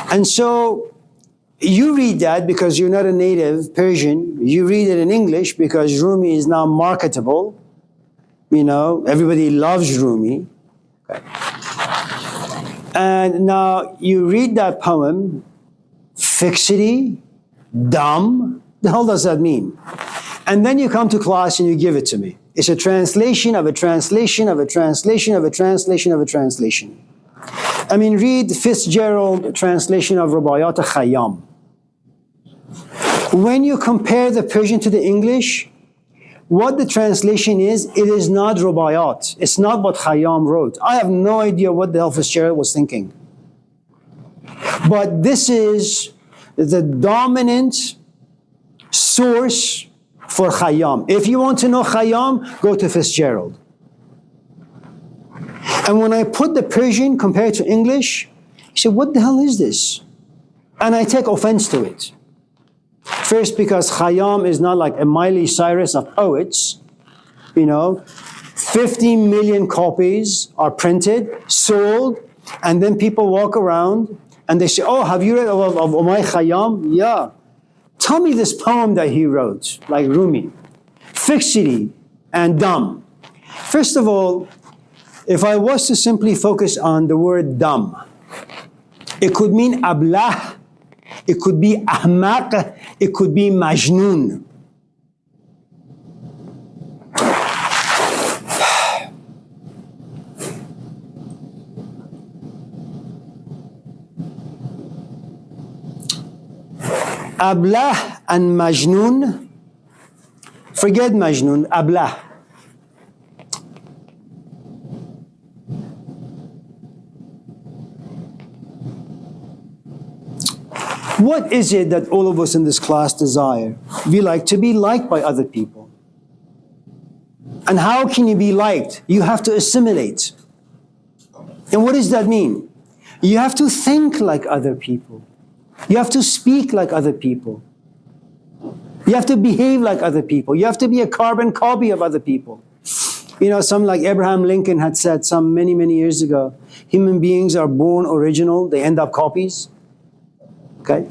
And so you read that because you're not a native Persian. You read it in English because Rumi is now marketable. You know, everybody loves Rumi. Okay. And now you read that poem, fixity, dumb. The hell does that mean? And then you come to class and you give it to me. It's a translation of a translation of a translation of a translation of a translation. I mean, read Fitzgerald translation of Rubayat Khayyam. When you compare the Persian to the English, what the translation is, it is not Rubayat. It's not what Khayyam wrote. I have no idea what the hell Fitzgerald was thinking. But this is the dominant source for Khayyam. If you want to know Khayyam, go to Fitzgerald. And when I put the Persian compared to English, I said, what the hell is this? And I take offense to it. First, because Khayyam is not like a Miley Cyrus of poets. You know, 50 million copies are printed, sold, and then people walk around and they say, oh, have you read of Umay Khayyam? Yeah. Tell me this poem that he wrote, like Rumi. Fixity and dumb. First of all, if I was to simply focus on the word dumb, it could mean ablah, it could be ahmaq, it could be majnoon. Ablah and majnoon, forget majnoon, ablah. What is it that all of us in this class desire? We like to be liked by other people. And how can you be liked? You have to assimilate. And what does that mean? You have to think like other people. You have to speak like other people. You have to behave like other people. You have to be a carbon copy of other people. You know, some like Abraham Lincoln had said some many, many years ago, human beings are born original, they end up copies. Okay?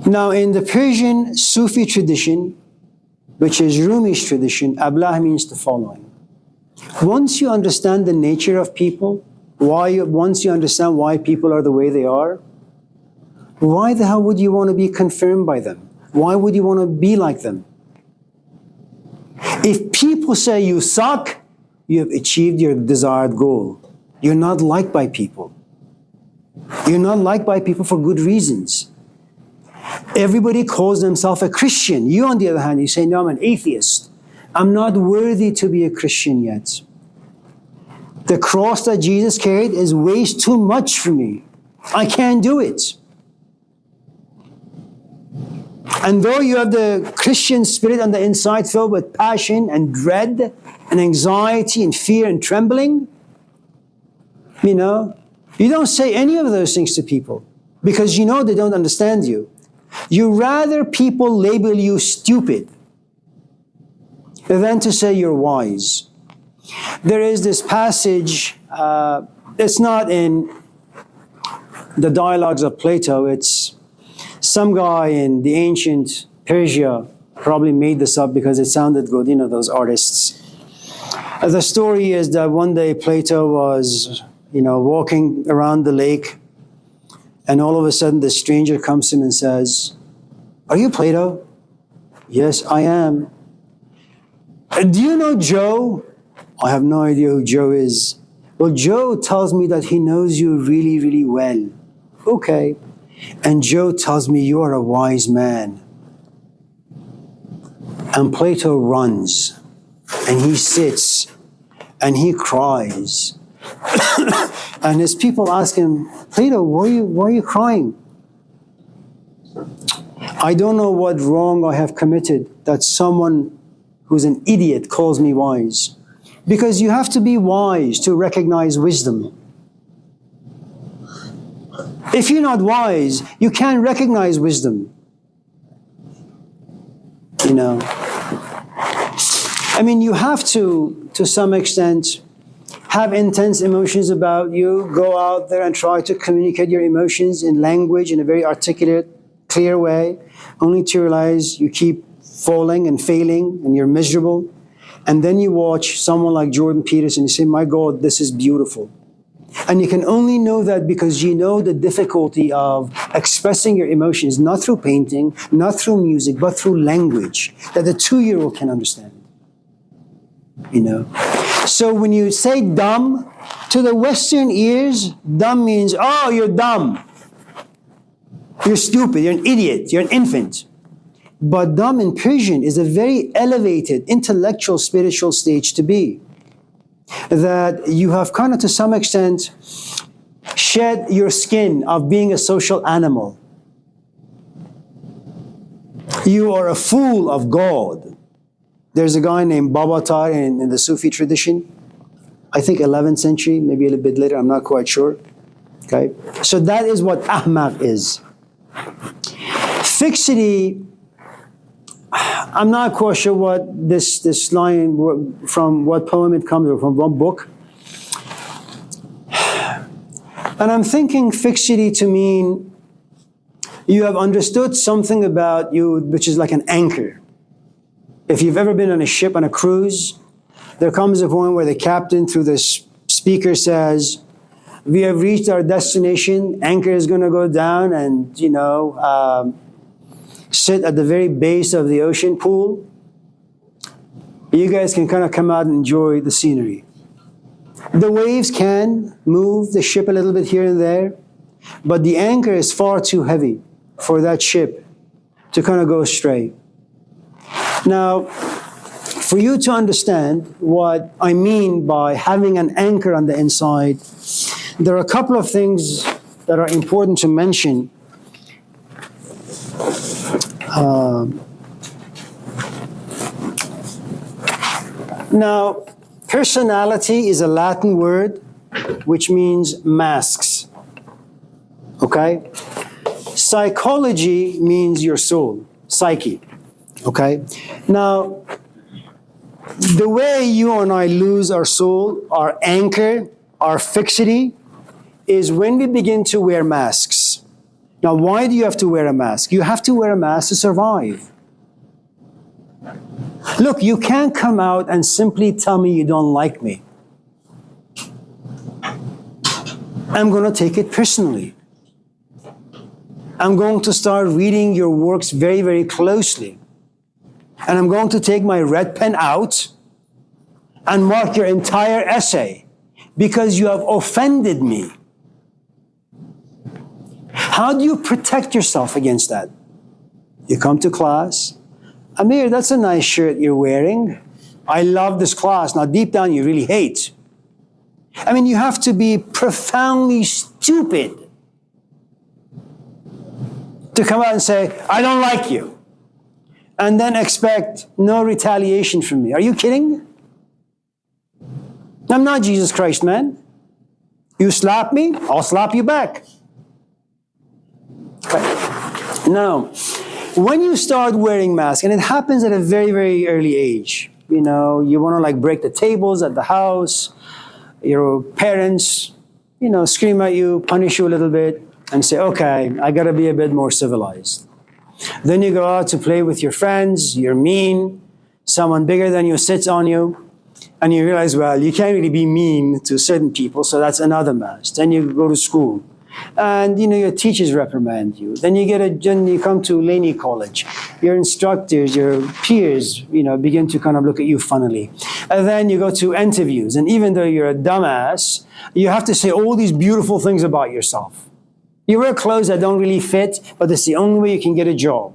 Now, in the Persian Sufi tradition, which is Rumi's tradition, ablah means the following. Once you understand the nature of people, once you understand why people are the way they are, why the hell would you want to be confirmed by them? Why would you want to be like them? If people say you suck, you have achieved your desired goal. You're not liked by people. You're not liked by people for good reasons. Everybody calls themselves a Christian. You, on the other hand, you say, no, I'm an atheist. I'm not worthy to be a Christian yet. The cross that Jesus carried is way too much for me. I can't do it. And though you have the Christian spirit on the inside filled with passion and dread and anxiety and fear and trembling, you know, you don't say any of those things to people because you know they don't understand you. You rather people label you stupid than to say you're wise. There is this passage, it's not in the dialogues of Plato, it's some guy in the ancient Persia probably made this up because it sounded good, you know, those artists. The story is that one day Plato was, you know, walking around the lake, and all of a sudden the stranger comes to him and says, "Are you Plato?" "Yes, I am." "Do you know Joe?" "I have no idea who Joe is." "Well, Joe tells me that he knows you really, really well." "Okay." "And Joe tells me you are a wise man." And Plato runs, and he sits, and he cries. And his people ask him, "Plato, why are you crying?" "I don't know what wrong I have committed that someone who's an idiot calls me wise." Because you have to be wise to recognize wisdom. If you're not wise, you can't recognize wisdom. You know? I mean, you have to some extent, have intense emotions about you, go out there and try to communicate your emotions in language in a very articulate, clear way, only to realize you keep falling and failing and you're miserable. And then you watch someone like Jordan Peterson and you say, my God, this is beautiful. And you can only know that because you know the difficulty of expressing your emotions, not through painting, not through music, but through language that the 2-year-old can understand. You know? So when you say dumb, to the Western ears, dumb means, oh, you're dumb. You're stupid, you're an idiot, you're an infant. But dumb in Persian is a very elevated, intellectual, spiritual stage to be. That you have kind of, to some extent, shed your skin of being a social animal. You are a fool of God. There's a guy named Babatar in the Sufi tradition. I think 11th century, maybe a little bit later, I'm not quite sure. Okay, so that is what ahmaq is. Fixity, I'm not quite sure what this line, from what poem it comes, or from what book. And I'm thinking fixity to mean you have understood something about you which is like an anchor. If you've ever been on a ship, on a cruise, there comes a point where the captain through the speaker says, we have reached our destination, anchor is going to go down and, sit at the very base of the ocean pool. You guys can kind of come out and enjoy the scenery. The waves can move the ship a little bit here and there, but the anchor is far too heavy for that ship to kind of go astray. Now, for you to understand what I mean by having an anchor on the inside, there are a couple of things that are important to mention. Now, personality is a Latin word which means masks. Okay? Psychology means your soul, psyche. Okay? Now, the way you and I lose our soul, our anchor, our fixity, is when we begin to wear masks. Now, why do you have to wear a mask? You have to wear a mask to survive. Look, you can't come out and simply tell me you don't like me. I'm going to take it personally. I'm going to start reading your works very, very closely. And I'm going to take my red pen out and mark your entire essay because you have offended me. How do you protect yourself against that? You come to class. Amir, that's a nice shirt you're wearing. I love this class. Now, deep down, you really hate. I mean, you have to be profoundly stupid to come out and say, I don't like you, and then expect no retaliation from me. Are you kidding? I'm not Jesus Christ, man. You slap me, I'll slap you back. Okay. Now, when you start wearing masks, and it happens at a very, very early age, you want to break the tables at the house, your parents, scream at you, punish you a little bit, and say, okay, I got to be a bit more civilized. Then you go out to play with your friends, you're mean, someone bigger than you sits on you, and you realize, well, you can't really be mean to certain people, so that's another mask. Then you go to school, and your teachers reprimand you. Then you come to Laney College. Your instructors, your peers, begin to kind of look at you funnily. And then you go to interviews, and even though you're a dumbass, you have to say all these beautiful things about yourself. You wear clothes that don't really fit, but it's the only way you can get a job.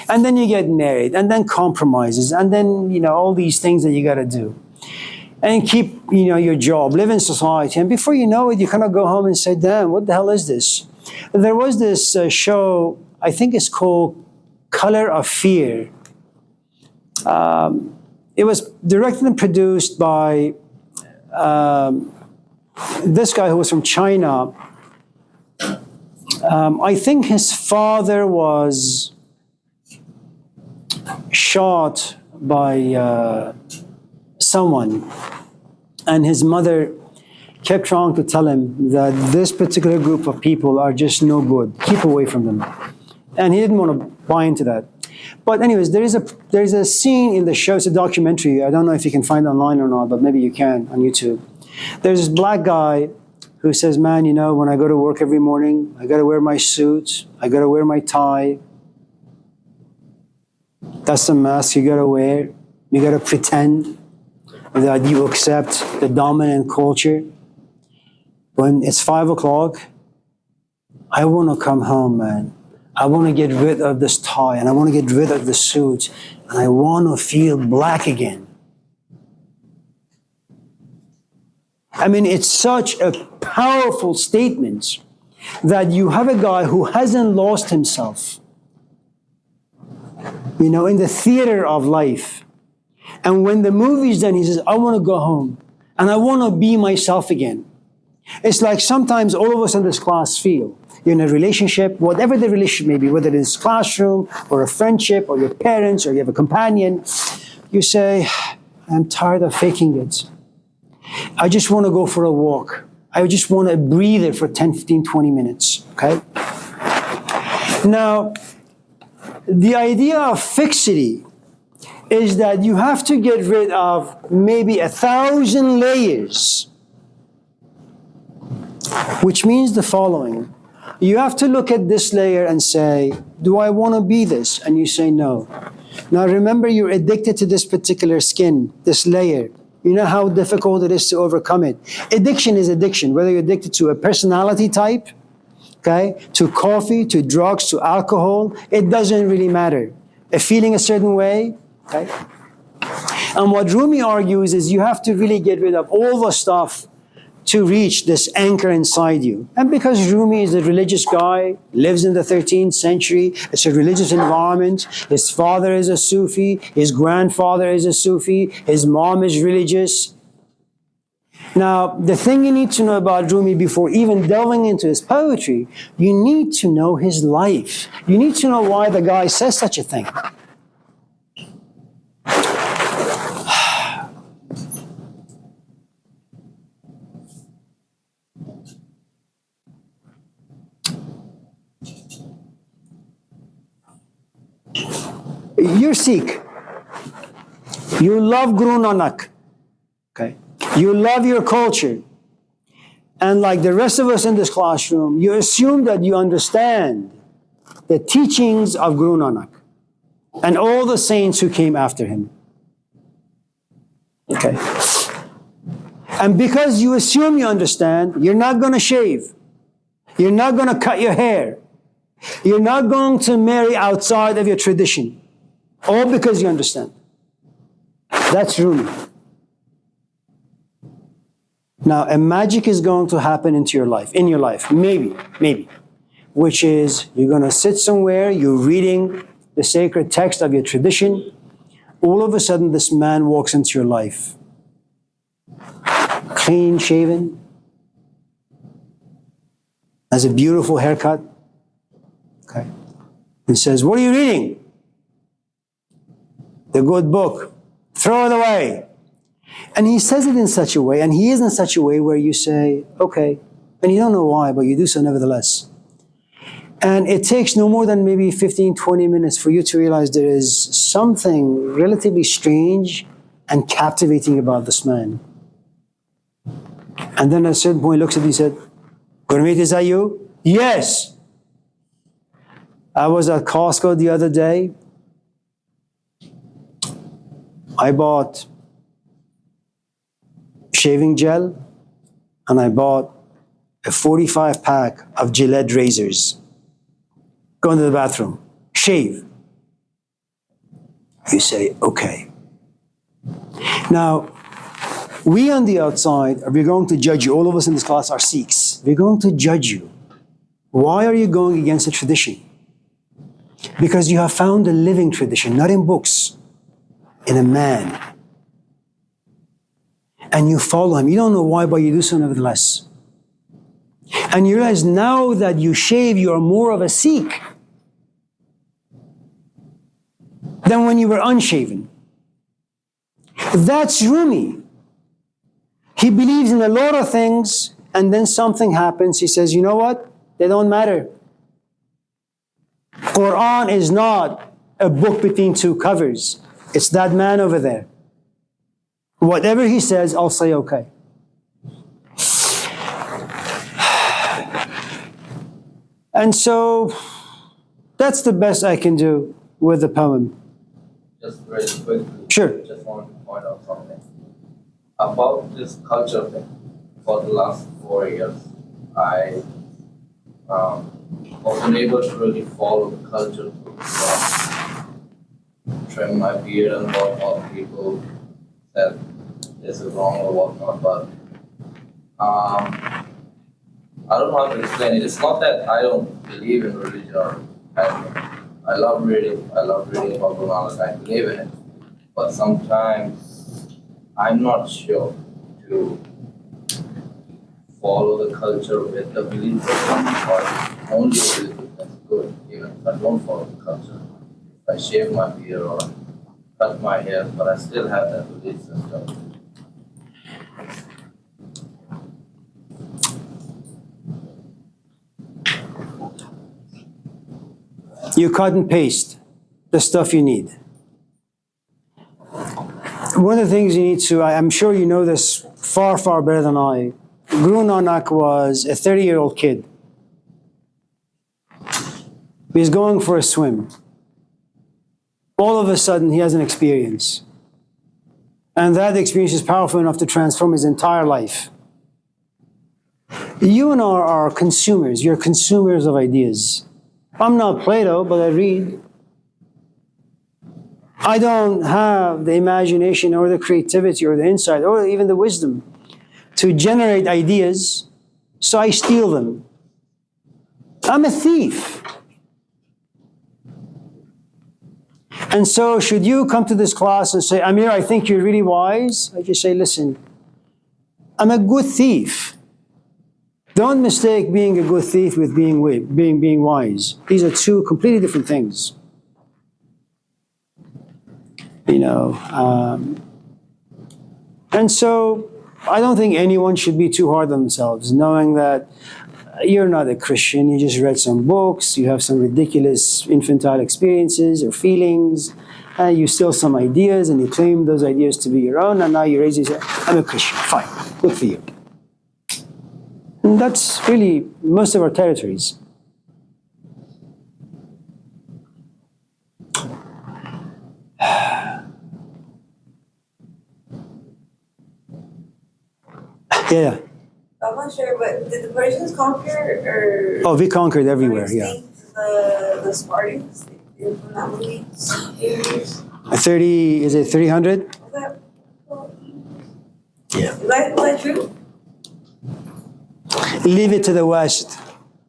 And then you get married, and then compromises, and then, all these things that you got to do. And keep, your job, live in society. And before you know it, you kind of go home and say, damn, what the hell is this? There was this show, I think it's called Color of Fear. It was directed and produced by this guy who was from China. I think his father was shot by someone. And his mother kept trying to tell him that this particular group of people are just no good. Keep away from them. And he didn't want to buy into that. But anyways, there's a scene in the show, it's a documentary. I don't know if you can find it online or not, but maybe you can on YouTube. There's this black guy who says, man, you know, when I go to work every morning, I got to wear my suit, I got to wear my tie. That's the mask you got to wear. You got to pretend that you accept the dominant culture. When it's 5 o'clock, I want to come home, man. I want to get rid of this tie, and I want to get rid of the suit, and I want to feel black again. I mean, it's such a powerful statement that you have a guy who hasn't lost himself, you know, in the theater of life. And when the movie's done, he says, I want to go home, and I want to be myself again. It's like sometimes all of us in this class feel, you're in a relationship, whatever the relationship may be, whether it's classroom or a friendship or your parents or you have a companion, you say, I'm tired of faking it. I just want to go for a walk. I just want to breathe it for 10, 15, 20 minutes, okay? Now, the idea of fixity is that you have to get rid of maybe 1,000 layers, which means the following. You have to look at this layer and say, do I want to be this? And you say no. Now remember, you're addicted to this particular skin, this layer. You know how difficult it is to overcome it. Addiction is addiction, whether you're addicted to a personality type, okay, to coffee, to drugs, to alcohol, it doesn't really matter. A feeling a certain way, okay? And what Rumi argues is you have to really get rid of all the stuff to reach this anchor inside you. And because Rumi is a religious guy, lives in the 13th century, it's a religious environment, his father is a Sufi, his grandfather is a Sufi, his mom is religious. Now, the thing you need to know about Rumi before even delving into his poetry, you need to know his life. You need to know why the guy says such a thing. You're Sikh. You love Guru Nanak. Okay? You love your culture. And like the rest of us in this classroom, you assume that you understand the teachings of Guru Nanak and all the saints who came after him. Okay? And because you assume you understand, you're not going to shave. You're not going to cut your hair. You're not going to marry outside of your tradition. All because you understand. That's Rumi. Now, a magic is going to happen in your life, maybe, which is you're going to sit somewhere, you're reading the sacred text of your tradition, all of a sudden this man walks into your life. Clean shaven, has a beautiful haircut, okay, and says, what are you reading? The good book. Throw it away. And he says it in such a way, and he is in such a way where you say, okay, and you don't know why, but you do so nevertheless. And it takes no more than maybe 15, 20 minutes for you to realize there is something relatively strange and captivating about this man. And then at a certain point he looks at you and said, Gurmeet, is that you? Yes. I was at Costco the other day. I bought shaving gel and I bought a 45 pack of Gillette razors. Go into the bathroom, shave. You say, okay. Now, we on the outside, we're going to judge you. All of us in this class are Sikhs. We're going to judge you. Why are you going against the tradition? Because you have found a living tradition, not in books, in a man. And you follow him. You don't know why, but you do so nevertheless. And you realize now that you shave, you are more of a Sikh than when you were unshaven. That's Rumi. He believes in a lot of things, and then something happens. He says, you know what? They don't matter. Quran is not a book between two covers. It's that man over there. Whatever he says, I'll say okay. And so that's the best I can do with the poem. Just very quickly. Sure. Just want to point out something. About this culture thing, for the last 4 years, I wasn't able to really follow the culture. Trim my beard and whatnot. People said this is wrong or whatnot, but I don't know how to explain it. It's not that I don't believe in religion or I love reading. I love reading about Quran. I believe in it, but sometimes I'm not sure to follow the culture with the belief or only believe that's good, even if I don't follow the culture. If I shave my beard or cut my hair, but I still have that belief system. You cut and paste the stuff you need. One of the things you need to, I'm sure you know this far, far better than I. Guru Nanak was a 30-year-old kid. He's going for a swim. All of a sudden, he has an experience. And that experience is powerful enough to transform his entire life. You and I are consumers. You're consumers of ideas. I'm not Plato, but I read. I don't have the imagination or the creativity or the insight or even the wisdom to generate ideas, so I steal them. I'm a thief. And so should you come to this class and say, Amir, I think you're really wise, I just say, listen, I'm a good thief. Don't mistake being a good thief with being wise. These are two completely different things. You know, and so I don't think anyone should be too hard on themselves, knowing that you're not a Christian, you just read some books, you have some ridiculous infantile experiences or feelings, and you steal some ideas and you claim those ideas to be your own, and now you raise and say, I'm a Christian, fine, good for you. And that's really most of our territories. Yeah. I'm not sure, but did the Persians conquer or? Oh, we conquered everywhere, yeah. The Spartans from that movie? 30, is it 300? Was that? Yeah. Is that true? Leave it to the West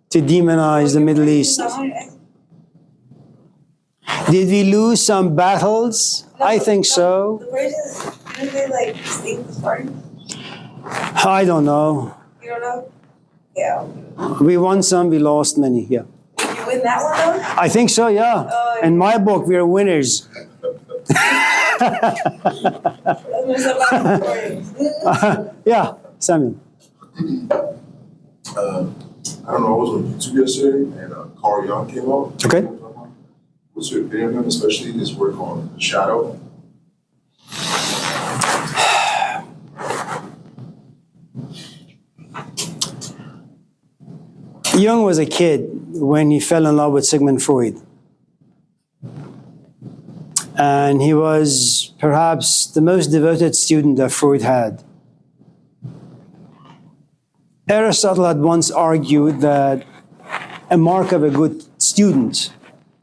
to demonize the Middle East. Did we lose some battles? I think so. The Persians, didn't they like sting the Spartans? I don't know. You don't know? Yeah. We won some, we lost many, yeah. Did you win that one though? I think so, yeah. In my book, we are winners. Yeah, Samuel. I don't know, I was on YouTube yesterday and Carl Jung came out. Okay. What's your opinion on him, especially his work on shadow? Jung was a kid when he fell in love with Sigmund Freud. And he was perhaps the most devoted student that Freud had. Aristotle had once argued that a mark of a good student,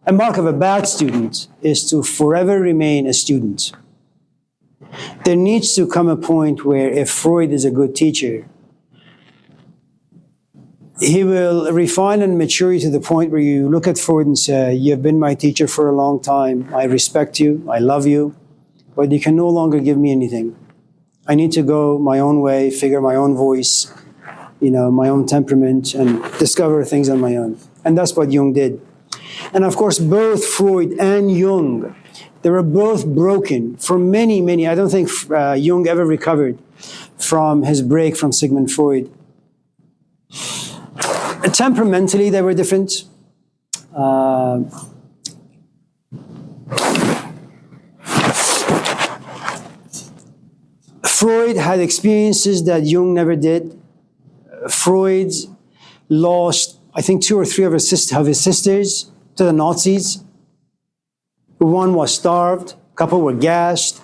a mark of a bad student, is to forever remain a student. There needs to come a point where if Freud is a good teacher, he will refine and mature you to the point where you look at Freud and say, you've been my teacher for a long time, I respect you, I love you, but you can no longer give me anything. I need to go my own way, figure my own voice, you know, my own temperament, and discover things on my own. And that's what Jung did. And of course, both Freud and Jung, they were both broken for many, I don't think Jung ever recovered from his break from Sigmund Freud. Temperamentally, they were different. Freud had experiences that Jung never did. Freud lost, I think, 2 or 3 of his sisters to the Nazis. One was starved, a couple were gassed.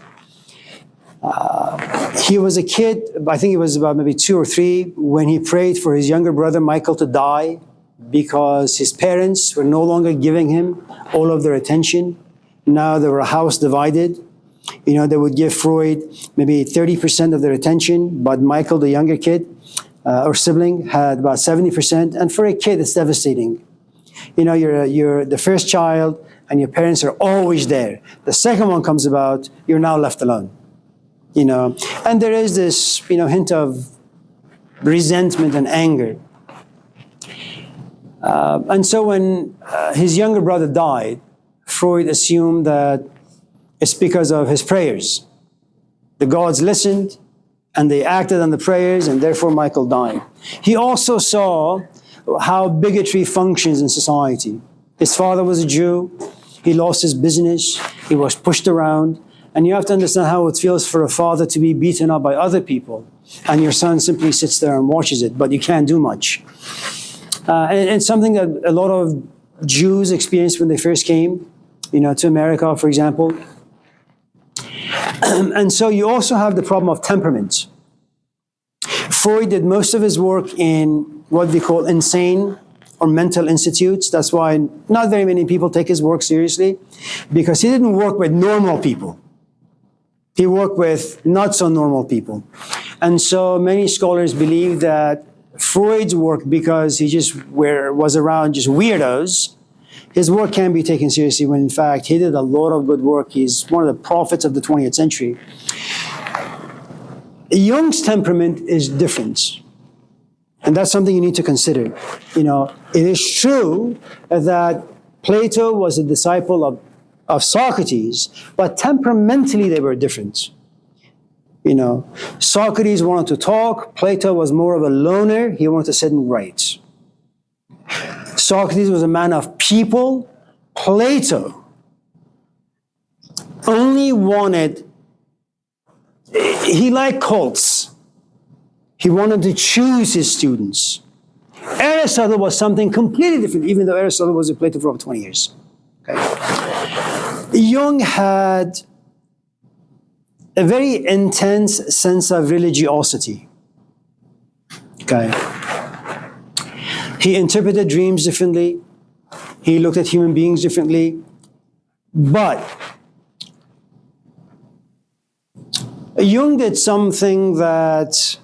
He was a kid, I think he was about maybe 2 or 3, when he prayed for his younger brother Michael to die because his parents were no longer giving him all of their attention. Now they were a house divided. You know, they would give Freud maybe 30% of their attention, but Michael, the younger kid or sibling, had about 70%. And for a kid, it's devastating. You know, you're the first child, and your parents are always there. The second one comes about, you're now left alone. You know, and there is this, you know, hint of resentment and anger. And so when his younger brother died, Freud assumed that it's because of his prayers. The gods listened, and they acted on the prayers, and therefore Michael died. He also saw how bigotry functions in society. His father was a Jew. He lost his business. He was pushed around. And you have to understand how it feels for a father to be beaten up by other people, and your son simply sits there and watches it, but you can't do much. And it's something that a lot of Jews experienced when they first came, you know, to America, for example. And so you also have the problem of temperament. Freud did most of his work in what we call insane or mental institutes. That's why not very many people take his work seriously, because he didn't work with normal people. He worked with not so normal people. And so many scholars believe that Freud's work, because he just was around just weirdos, his work can be taken seriously, when in fact he did a lot of good work. He's one of the prophets of the 20th century. Jung's temperament is different. And that's something you need to consider. You know, it is true that Plato was a disciple of Socrates, but temperamentally they were different. You know, Socrates wanted to talk. Plato was more of a loner. He wanted to sit and write. Socrates was a man of people. Plato only wanted, he liked cults. He wanted to choose his students. Aristotle was something completely different, even though Aristotle was with Plato for over 20 years. Okay. Jung had a very intense sense of religiosity. Okay. He interpreted dreams differently. He looked at human beings differently. But Jung did something that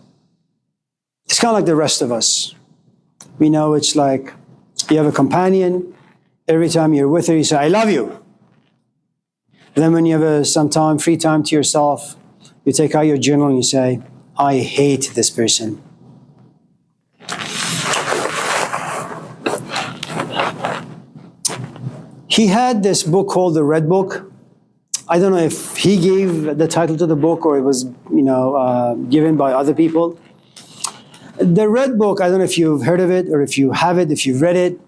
it's kind of like the rest of us. We know it's like you have a companion. Every time you're with her, you say, I love you. And then when you have some time, free time to yourself, you take out your journal and you say, I hate this person. He had this book called The Red Book. I don't know if he gave the title to the book or it was, given by other people. The Red Book, I don't know if you've heard of it or if you have it, if you've read it.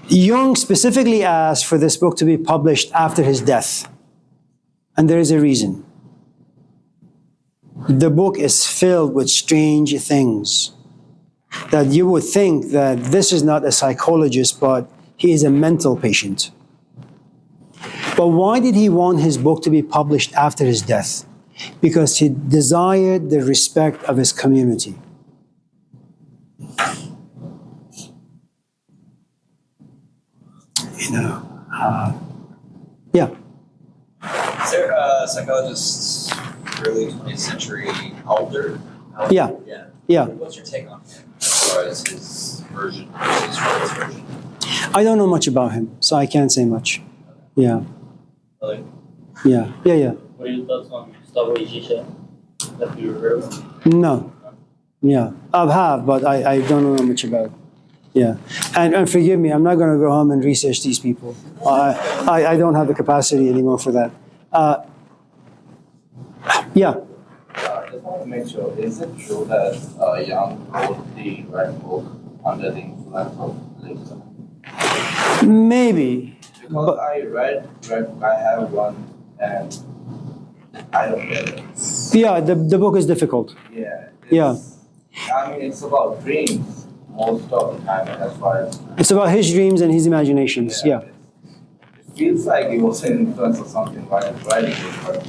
Jung specifically asked for this book to be published after his death. And there is a reason. The book is filled with strange things that you would think that this is not a psychologist, but he is a mental patient. But why did he want his book to be published after his death? Because he desired the respect of his community. Yeah. Is there psychologists early 20th century older? Yeah. Yeah. What's your take on him as far as his version, his Freud's version? I don't know much about him, so I can't say much. Yeah. Really? Yeah. What are your thoughts on Gurdjieff? Have you heard of him? No. Yeah. I have, but I don't know much about it. Yeah. And forgive me, I'm not going to go home and research these people. I don't have the capacity anymore for that. Yeah. I just want to make sure, is it true that Jung wrote the right book under the influence of Plato? Maybe. Because I have one and I don't get it. Yeah, the book is difficult. Yeah. Yeah. I mean, it's about dreams most of the time, and that's why It's about his dreams and his imaginations. Yeah. It feels like it was an influence of something while writing it, but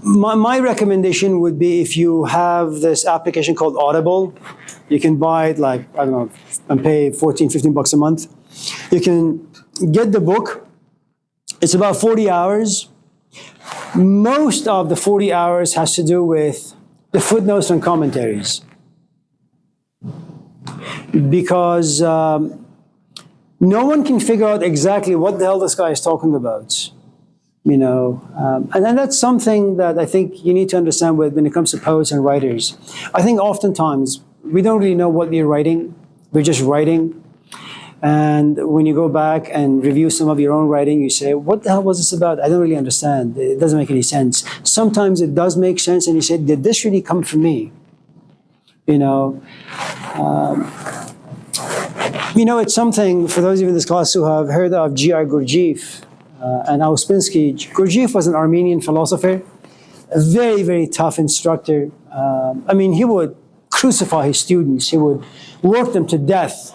My recommendation would be if you have this application called Audible, you can buy it like, I don't know, and pay 14, 15 bucks a month. You can get the book. It's about 40 hours. Most of the 40 hours has to do with the footnotes and commentaries. Because no one can figure out exactly what the hell this guy is talking about. You know, and then that's something that I think you need to understand when it comes to poets and writers. I think oftentimes we don't really know what we're writing. We're just writing. And when you go back and review some of your own writing, you say, what the hell was this about? I don't really understand. It doesn't make any sense. Sometimes it does make sense, and you say, did this really come from me? You know, it's something, for those of you in this class who have heard of G.I. Gurdjieff and Auspensky. Gurdjieff was an Armenian philosopher, a very, very tough instructor. He would crucify his students. He would work them to death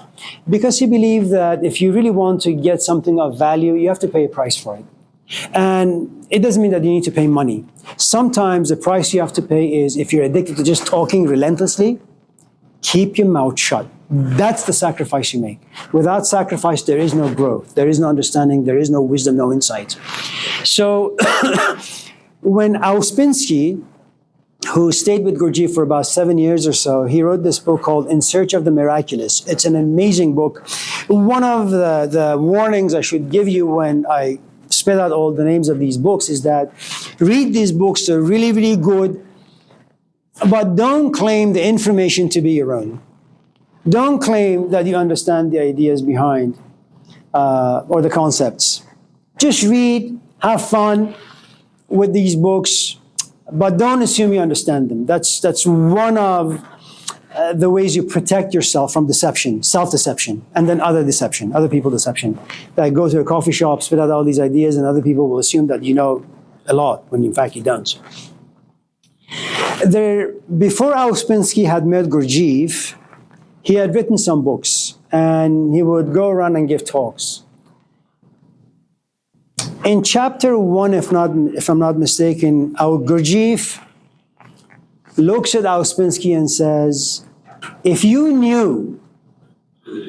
because he believed that if you really want to get something of value, you have to pay a price for it. And it doesn't mean that you need to pay money. Sometimes the price you have to pay is if you're addicted to just talking relentlessly, keep your mouth shut. That's the sacrifice you make. Without sacrifice, there is no growth. There is no understanding. There is no wisdom, no insight. So when Auspensky, who stayed with Gurdjieff for about 7 years or so, he wrote this book called In Search of the Miraculous. It's an amazing book. One of the warnings I should give you when I spell out all the names of these books is that read these books. They're really, really good, but don't claim the information to be your own. Don't claim that you understand the ideas behind or the concepts. Just read, have fun with these books, but don't assume you understand them. That's one of the ways you protect yourself from deception, self-deception, and then other deception, other people deception. Like go to a coffee shop, spit out all these ideas, and other people will assume that you know a lot, when in fact you don't. Before Auspensky had met Gurdjieff, he had written some books, and he would go around and give talks. In chapter 1, if I'm not mistaken, Gurdjieff looks at Auspensky and says, if you knew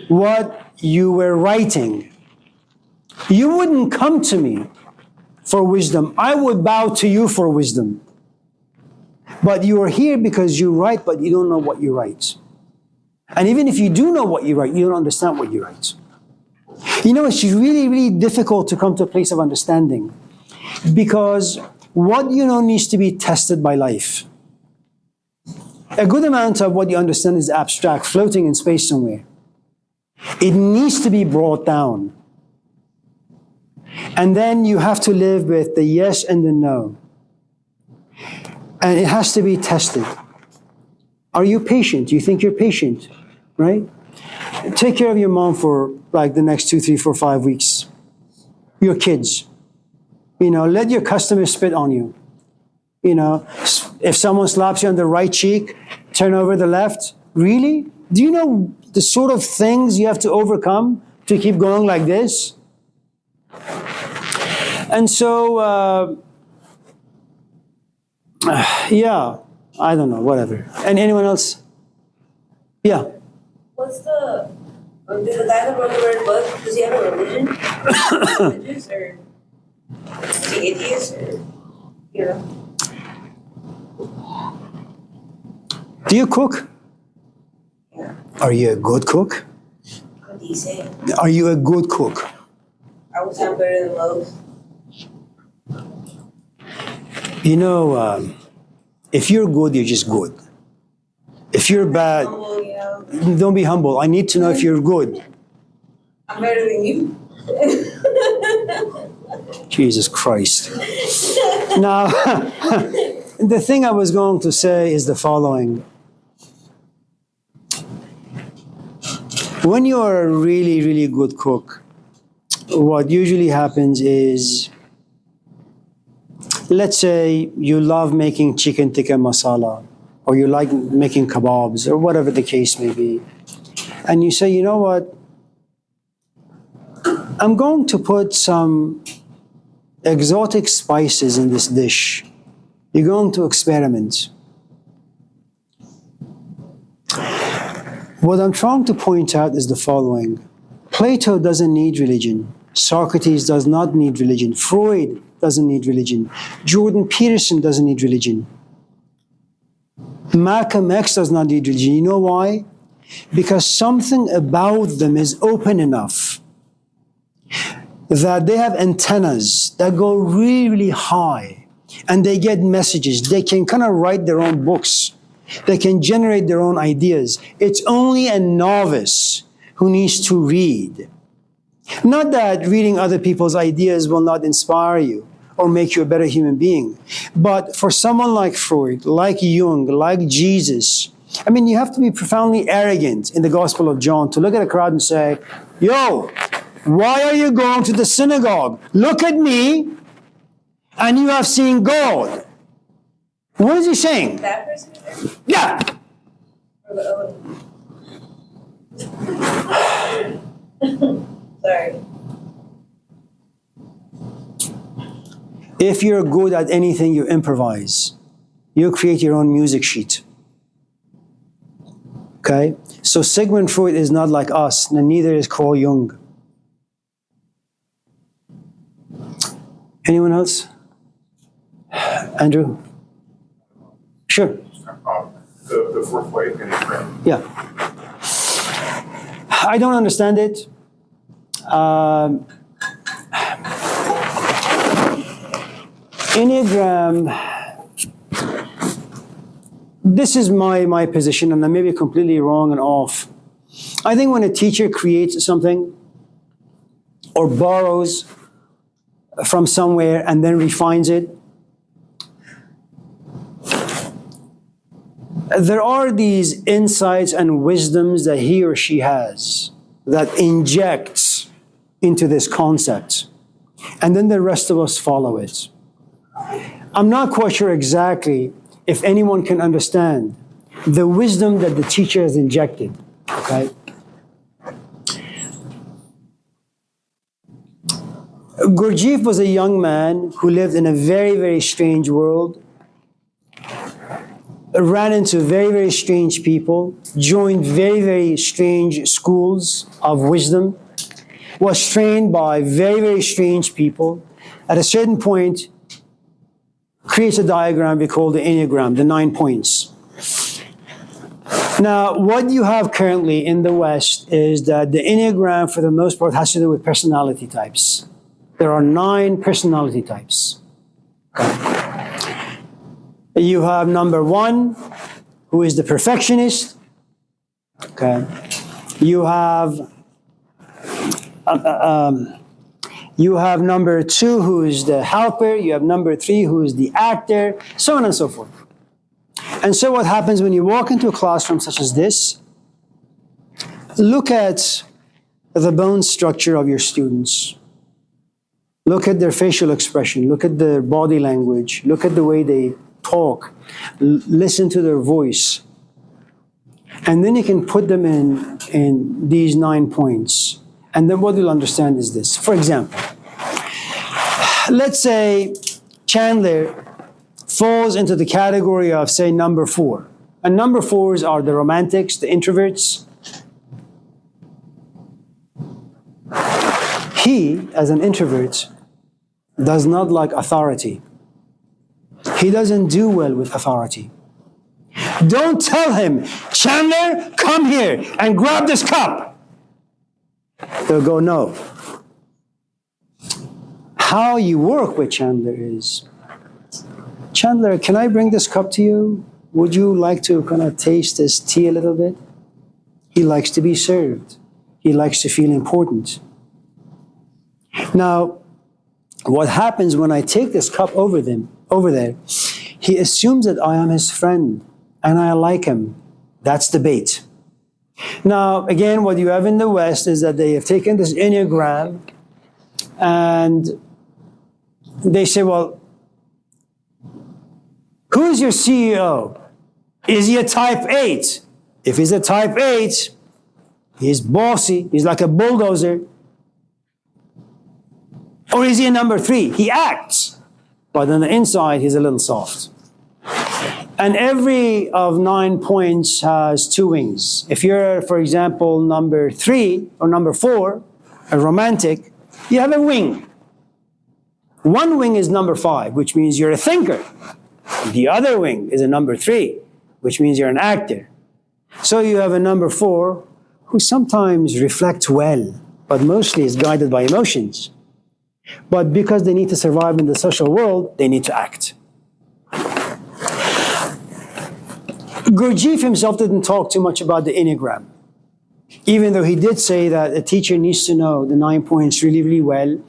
what you were writing, you wouldn't come to me for wisdom. I would bow to you for wisdom. But you are here because you write, but you don't know what you write. And even if you do know what you write, you don't understand what you write. You know, it's really, really difficult to come to a place of understanding because what you know needs to be tested by life. A good amount of what you understand is abstract, floating in space somewhere. It needs to be brought down. And then you have to live with the yes and the no. And it has to be tested. Are you patient? You think you're patient, right? Take care of your mom for like the next 2, 3, 4, 5 weeks. Your kids. Let your customers spit on you. If someone slaps you on the right cheek, turn over the left. Really? Do you know the sort of things you have to overcome to keep going like this? And so, yeah, I don't know, whatever. And anyone else? Yeah. What's did the guy that wrote the red book, does he have a religion? Religious, or is he atheist, or, Do you cook? Yeah. Are you a good cook? What do you say? Are you a good cook? I would sound better than most. If you're good, you're just good. If you're bad, Humble, don't be humble. I need to know if you're good. I'm better than you. Jesus Christ. Now, the thing I was going to say is the following. When you are a really, really good cook, what usually happens is, let's say you love making chicken tikka masala, or you like making kebabs, or whatever the case may be. And you say, you know what? I'm going to put some exotic spices in this dish. You're going to experiment. What I'm trying to point out is the following. Plato doesn't need religion. Socrates does not need religion. Freud doesn't need religion. Jordan Peterson doesn't need religion. Malcolm X does not need religion. You know why? Because something about them is open enough that they have antennas that go really, really high, and they get messages. They can kind of write their own books. They can generate their own ideas. It's only a novice who needs to read. Not that reading other people's ideas will not inspire you or make you a better human being, but for someone like Freud, like Jung, like Jesus, I mean, you have to be profoundly arrogant in the Gospel of John to look at a crowd and say, yo, why are you going to the synagogue? Look at me, and you have seen God. What is he saying? That person is there? Yeah. Or the other? Sorry. If you're good at anything, you improvise. You create your own music sheet. Okay? So Sigmund Freud is not like us, and neither is Carl Jung. Anyone else? Andrew? Sure. The fourth way, enneagram. Yeah. I don't understand it. Enneagram, this is my position, and I may be completely wrong and off. I think when a teacher creates something or borrows from somewhere and then refines it, there are these insights and wisdoms that he or she has that injects into this concept. And then the rest of us follow it. I'm not quite sure exactly if anyone can understand the wisdom that the teacher has injected, okay? Gurdjieff was a young man who lived in a very, very strange world, ran into very, very strange people, joined very, very strange schools of wisdom, was trained by very, very strange people. At a certain point, creates a diagram we call the enneagram, the 9 points. Now, what you have currently in the West is that the enneagram, for the most part, has to do with personality types. There are 9 personality types. Okay. You have number 1, who is the perfectionist. Okay. You have number 2, who is the helper. You have number 3, who is the actor, so on and so forth. And so what happens when you walk into a classroom such as this, look at the bone structure of your students. Look at their facial expression. Look at their body language. Look at the way they talk. Listen to their voice. And then you can put them in these 9 points. And then what you'll understand is this. For example, let's say Chandler falls into the category of, say, number 4. And number 4s are the romantics, the introverts. He, as an introvert, does not like authority. He doesn't do well with authority. Don't tell him, Chandler, come here and grab this cup. They'll go, no. How you work with Chandler is, Chandler, can I bring this cup to you? Would you like to kind of taste this tea a little bit? He likes to be served. He likes to feel important. Now, what happens when I take this cup over there, He assumes that I am his friend and I like him. That's debate. Now, again, what you have in the West is that they have taken this enneagram and they say, well, who is your CEO? Is he a type 8? If he's a type 8, he's bossy, he's like a bulldozer. Or is he a number 3? He acts, but on the inside, he's a little soft. And every of 9 points has 2 wings. If you're, for example, number 3 or number 4, a romantic, you have a wing. One wing is number 5, which means you're a thinker. The other wing is a number 3, which means you're an actor. So you have a number 4 who sometimes reflects well, but mostly is guided by emotions. But because they need to survive in the social world, they need to act. Gurdjieff himself didn't talk too much about the enneagram, even though he did say that a teacher needs to know the 9 points really, really well,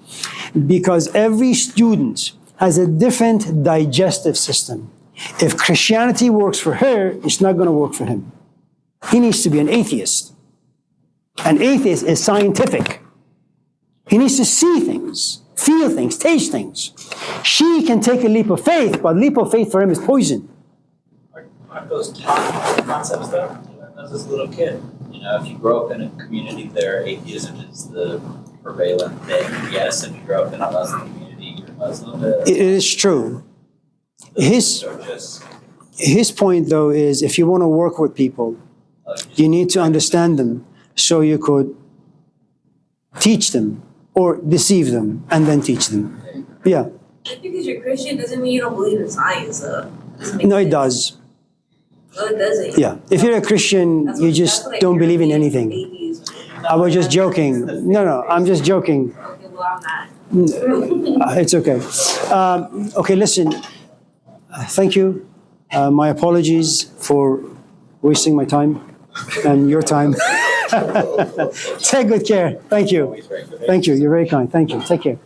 because every student has a different digestive system. If Christianity works for her, it's not going to work for him. He needs to be an atheist. An atheist is scientific. He needs to see things, feel things, taste things. She can take a leap of faith, but leap of faith for him is poison. Aren't those taught concepts though? As a little kid, you know, if you grow up in a community there, atheism is the prevalent thing. Yes, if you grow up in a Muslim community, you're Muslim. It is true. His point, though, is if you want to work with people, you need to understand them so you could teach them or deceive them and then teach them. Yeah. Just because you're Christian doesn't mean you don't believe in science, though. No, it does. No, it doesn't. Yeah. If you're a Christian, you just don't believe in anything. I was just joking. No, I'm just joking. Okay, well, I'm not. It's okay. Okay, listen. Thank you. My apologies for wasting my time and your time. Take good care. Thank you. Thank you. You're very kind. Thank you. Take care.